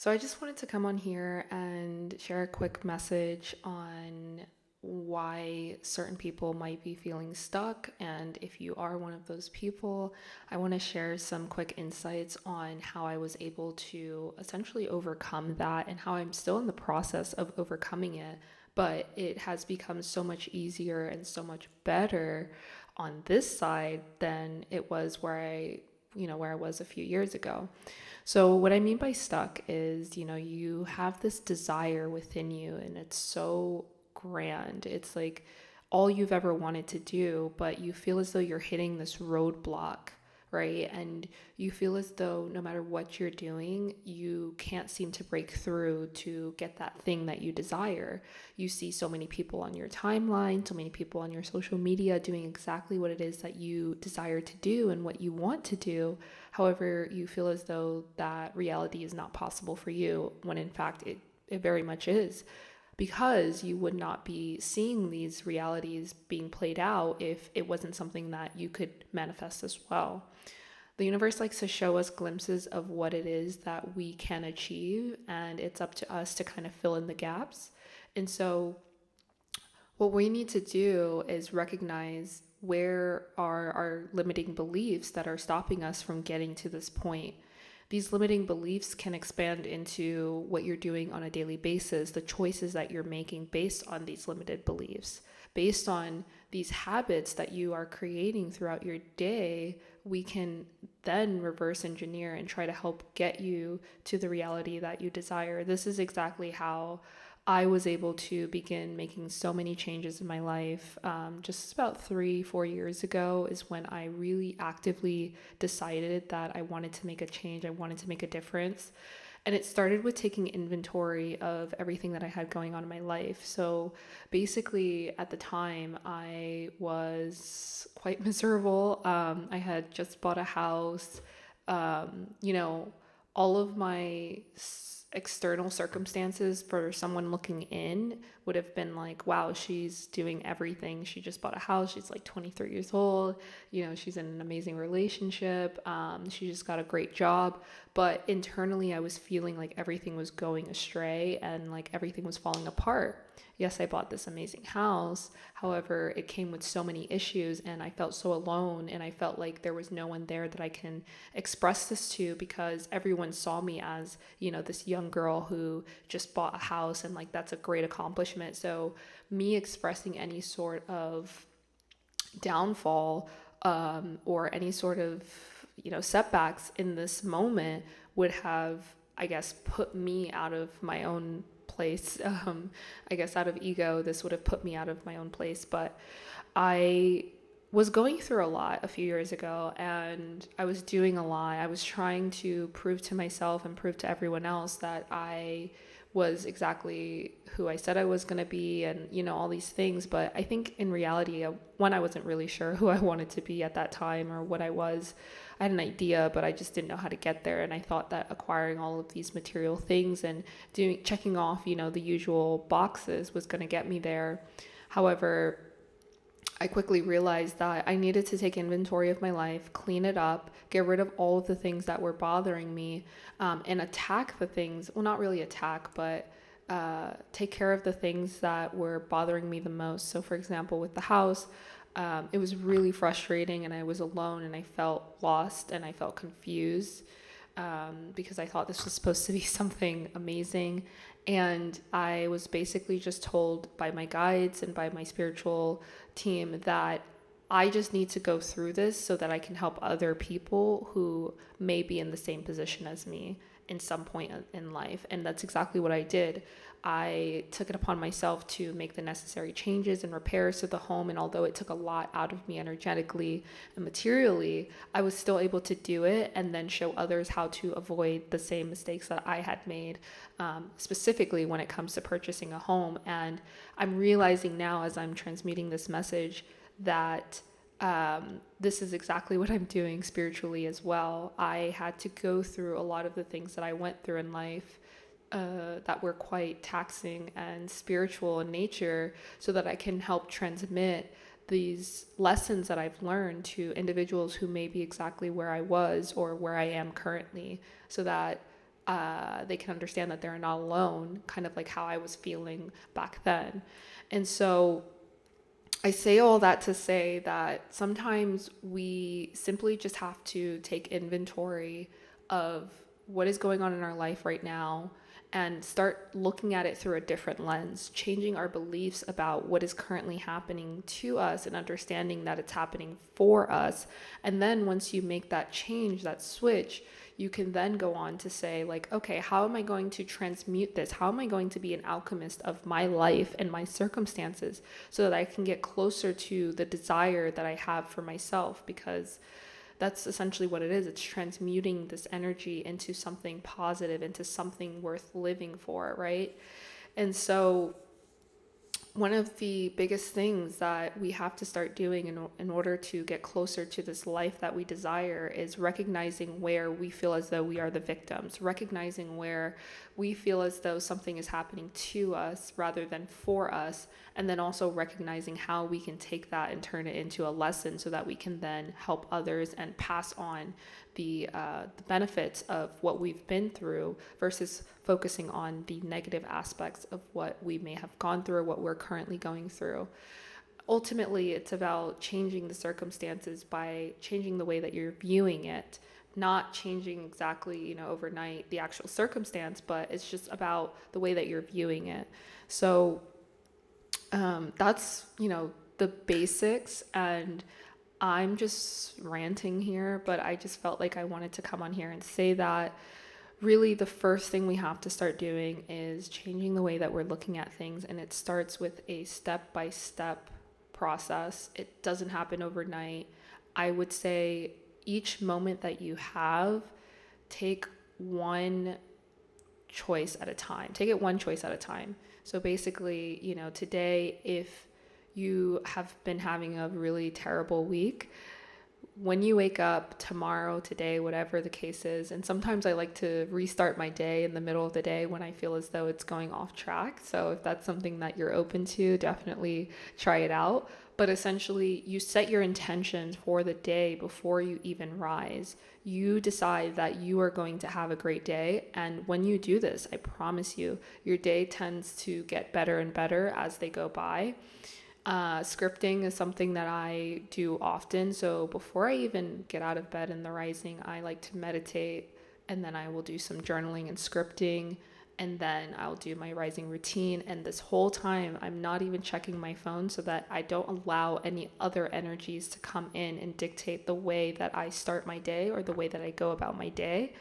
So I just wanted to come on here and share a quick message on why certain people might be feeling stuck. And if you are one of those people, I want to share some quick insights on how I was able to essentially overcome that and how I'm still in the process of overcoming it. But it has become so much easier and so much better on this side than it was where I was a few years ago. So, what I mean by stuck is, you have this desire within you and it's so grand. It's like all you've ever wanted to do, but you feel as though you're hitting this roadblock, right? And you feel as though no matter what you're doing, you can't seem to break through to get that thing that you desire. You see so many people on your timeline, so many people on your social media doing exactly what it is that you desire to do and what you want to do. However, you feel as though that reality is not possible for you when in fact it very much is, because you would not be seeing these realities being played out if it wasn't something that you could manifest as well. The universe likes to show us glimpses of what it is that we can achieve, and it's up to us to kind of fill in the gaps. And so, what we need to do is recognize where are our limiting beliefs that are stopping us from getting to this point. These limiting beliefs can expand into what you're doing on a daily basis, the choices that you're making based on these limited beliefs, based on these habits that you are creating throughout your day. We can then reverse engineer and try to help get you to the reality that you desire. This is exactly how I was able to begin making so many changes in my life. Just about 3-4 years ago is when I really actively decided that I wanted to make a change. I wanted to make a difference. And it started with taking inventory of everything that I had going on in my life. So basically, at the time, I was quite miserable. I had just bought a house. You know, all of my external circumstances for someone looking in would have been like, wow, she's doing everything. She just bought a house. She's like 23 years old. She's in an amazing relationship. She just got a great job. But internally, I was feeling like everything was going astray and like everything was falling apart. Yes, I bought this amazing house. However, it came with so many issues and I felt so alone, and I felt like there was no one there that I can express this to, because everyone saw me as, this young girl who just bought a house, and like that's a great accomplishment. So me expressing any sort of downfall, or any sort of, setbacks in this moment would have, I guess, put me out of my own place. I guess out of ego, this would have put me out of my own place. But I was going through a lot a few years ago, and I was doing a lot. I was trying to prove to myself and prove to everyone else that I was exactly who I said I was going to be, and all these things. But I think in reality, one, I wasn't really sure who I wanted to be at that time or what I was. I had an idea, but I just didn't know how to get there. And I thought that acquiring all of these material things and checking off, the usual boxes was going to get me there. However, I quickly realized that I needed to take inventory of my life, clean it up, get rid of all of the things that were bothering me, and attack the things. Well, not really attack, but take care of the things that were bothering me the most. So, for example, with the house, it was really frustrating, and I was alone, and I felt lost, and I felt confused, because I thought this was supposed to be something amazing. And I was basically just told by my guides and by my spiritual team that I just need to go through this so that I can help other people who may be in the same position as me in some point in life. And that's exactly what I did. I took it upon myself to make the necessary changes and repairs to the home. And although it took a lot out of me energetically and materially, I was still able to do it and then show others how to avoid the same mistakes that I had made, specifically when it comes to purchasing a home. And I'm realizing now, as I'm transmitting this message, that this is exactly what I'm doing spiritually as well. I had to go through a lot of the things that I went through in life, that were quite taxing and spiritual in nature, so that I can help transmit these lessons that I've learned to individuals who may be exactly where I was or where I am currently, so that they can understand that they're not alone, kind of like how I was feeling back then. And so I say all that to say that sometimes we simply just have to take inventory of what is going on in our life right now and start looking at it through a different lens, changing our beliefs about what is currently happening to us and understanding that it's happening for us. And then once you make that change, that switch, you can then go on to say, like, okay, how am I going to transmute this? How am I going to be an alchemist of my life and my circumstances so that I can get closer to the desire that I have for myself? Because that's essentially what it is. It's transmuting this energy into something positive, into something worth living for, right? And so one of the biggest things that we have to start doing in order to get closer to this life that we desire is recognizing where we feel as though we are the victims, recognizing where we feel as though something is happening to us rather than for us, and then also recognizing how we can take that and turn it into a lesson so that we can then help others and pass on the benefits of what we've been through versus focusing on the negative aspects of what we may have gone through or what we're currently going through. Ultimately, it's about changing the circumstances by changing the way that you're viewing it, not changing exactly, overnight the actual circumstance, but it's just about the way that you're viewing it. So that's, the basics, and I'm just ranting here, but I just felt like I wanted to come on here and say that really the first thing we have to start doing is changing the way that we're looking at things. And it starts with a step-by-step process. It doesn't happen overnight. I would say each moment that you have, take one choice at a time. Take it one choice at a time. So basically, today, if you have been having a really terrible week, when you wake up tomorrow, today, whatever the case is, and sometimes I like to restart my day in the middle of the day when I feel as though it's going off track. So if that's something that you're open to, definitely try it out. But essentially, you set your intentions for the day before you even rise. You decide that you are going to have a great day. And when you do this, I promise you, your day tends to get better and better as they go by. Scripting is something that I do often. So before I even get out of bed in the rising, I like to meditate, and then I will do some journaling and scripting, and then I'll do my rising routine. And this whole time, I'm not even checking my phone so that I don't allow any other energies to come in and dictate the way that I start my day or the way that I go about my day.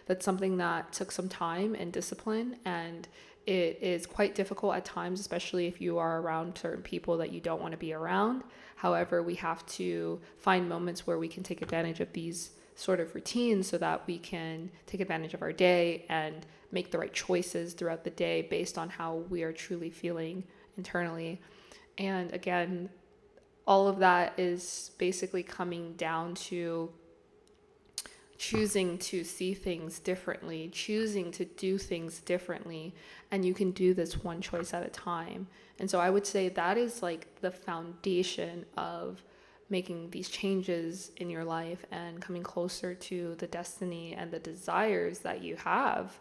That's something that took some time and discipline, and it is quite difficult at times, especially if you are around certain people that you don't want to be around. However, we have to find moments where we can take advantage of these sort of routines so that we can take advantage of our day and make the right choices throughout the day based on how we are truly feeling internally. And again, all of that is basically coming down to choosing to see things differently, choosing to do things differently, and you can do this one choice at a time. And so I would say that is like the foundation of making these changes in your life and coming closer to the destiny and the desires that you have.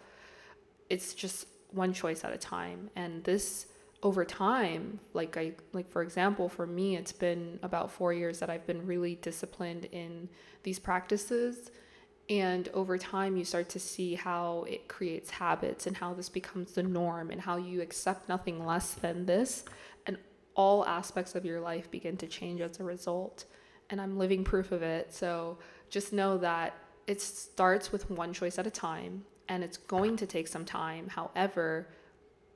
It's just one choice at a time. And this over time, like for example, for me, it's been about 4 years that I've been really disciplined in these practices. And over time, you start to see how it creates habits and how this becomes the norm and how you accept nothing less than this. And all aspects of your life begin to change as a result. And I'm living proof of it. So just know that it starts with one choice at a time, and it's going to take some time. However,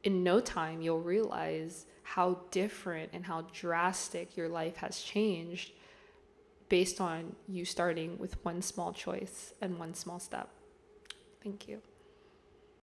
in no time, you'll realize how different and how drastic your life has changed based on you starting with one small choice and one small step. Thank you.